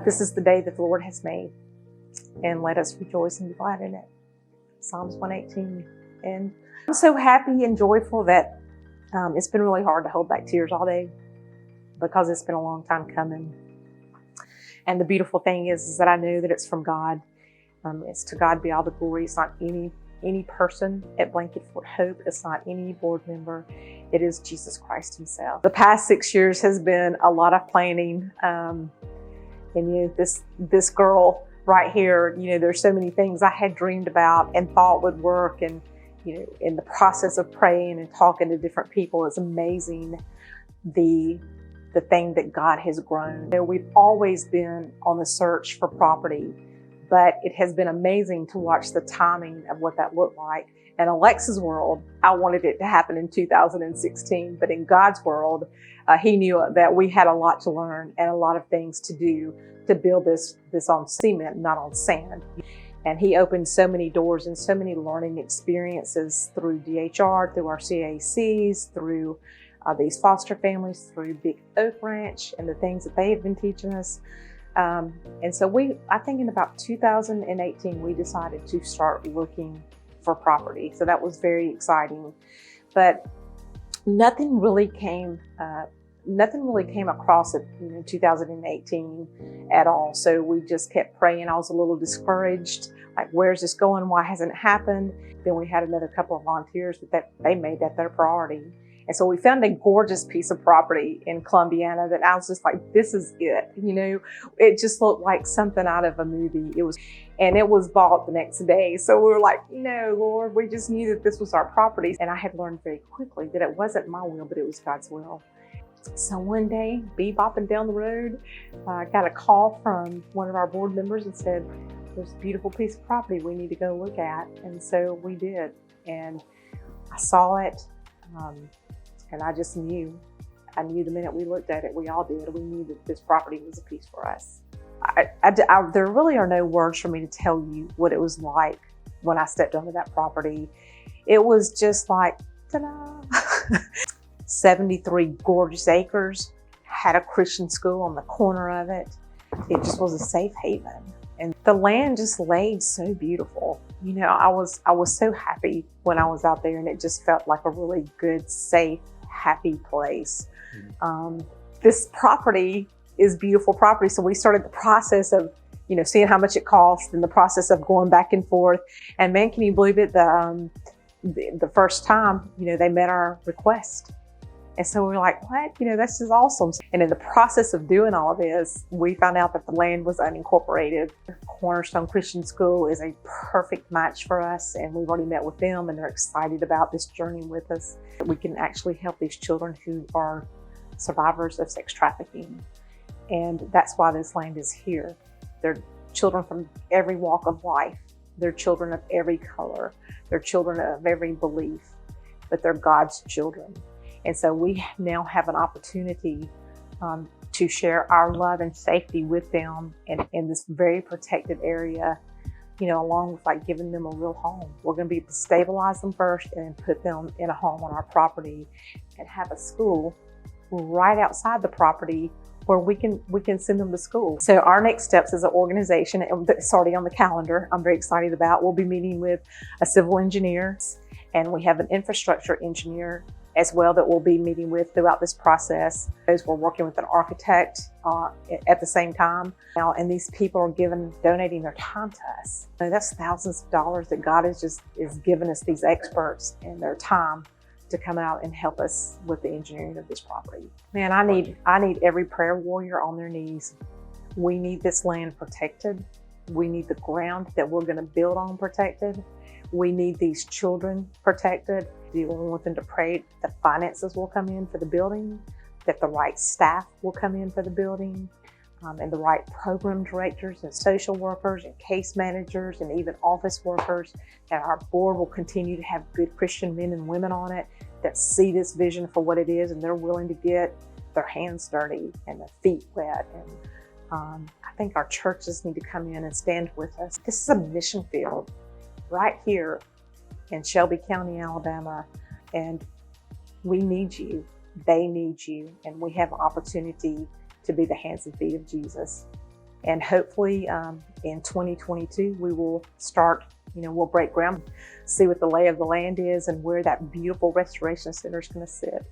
This is the day that the Lord has made, and let us rejoice and be glad in it. Psalms 118. And I'm so happy and joyful that it's been really hard to hold back tears all day because it's been a long time coming. And the beautiful thing is that I know that it's from God. It's to God be all the glory. It's not any person at Blanket Fort Hope. It's not any board member. It is Jesus Christ himself. The past 6 years has been a lot of planning. And this girl right here, there's so many things I had dreamed about and thought would work. And, in the process of praying and talking to different people, it's amazing the thing that God has grown. We've always been on the search for property, but it has been amazing to watch the timing of what that looked like. In Alexa's world, I wanted it to happen in 2016, but in God's world, he knew that we had a lot to learn and a lot of things to do to build this on cement, not on sand. And he opened so many doors and so many learning experiences through DHR, through our CACs, through these foster families, through Big Oak Ranch and the things that they have been teaching us. And so I think in about 2018, we decided to start looking for property. So that was very exciting, but nothing really came across it in 2018 at all. So we just kept praying. I was a little discouraged, like, where's this going? Why hasn't it happened? Then we had another couple of volunteers that they made that their priority. And so we found a gorgeous piece of property in Columbiana that I was just like, this is it. It just looked like something out of a movie. And it was bought the next day. So we were like, no, Lord, we just knew that this was our property. And I had learned very quickly that it wasn't my will, but it was God's will. So one day, bebopping down the road, I got a call from one of our board members and said, there's a beautiful piece of property we need to go look at. And so we did. And I saw it. And I just knew. I knew the minute we looked at it, we all did. We knew that this property was a piece for us. There really are no words for me to tell you what it was like when I stepped onto that property. It was just like, ta-da! 73 gorgeous acres, had a Christian school on the corner of it. It just was a safe haven. And the land just laid so beautiful. I was so happy when I was out there, and it just felt like a really good, safe, happy place. This property is beautiful property. So we started the process of, seeing how much it cost and the process of going back and forth. And man, can you believe it? The first time, they met our request. And so we're like, what? That's just awesome. And in the process of doing all of this, we found out that the land was unincorporated. Cornerstone Christian School is a perfect match for us. And we've already met with them, and they're excited about this journey with us. We can actually help these children who are survivors of sex trafficking. And that's why this land is here. They're children from every walk of life. They're children of every color. They're children of every belief, but they're God's children. And so we now have an opportunity to share our love and safety with them in this very protected area, along with giving them a real home. We're going to be able to stabilize them first and then put them in a home on our property and have a school right outside the property where we can send them to school. So our next steps as an organization, and it's already on the calendar, I'm very excited about, we'll be meeting with a civil engineer, and we have an infrastructure engineer as well that we'll be meeting with throughout this process. We're working with an architect at the same time now, and these people are donating their time to us. That's thousands of dollars that God is giving us, these experts, and their time to come out and help us with the engineering of this property. Man, I need every prayer warrior on their knees. We need this land protected. We need the ground that we're going to build on protected. We need these children protected. We want them to pray that finances will come in for the building, that the right staff will come in for the building, and the right program directors and social workers and case managers and even office workers, that our board will continue to have good Christian men and women on it that see this vision for what it is, and they're willing to get their hands dirty and their feet wet. And I think our churches need to come in and stand with us. This is a mission field right here in Shelby County, Alabama, and we need you. They need you, and we have an opportunity to be the hands and feet of Jesus. And hopefully in 2022, we will start, we'll break ground, see what the lay of the land is and where that beautiful restoration center is going to sit.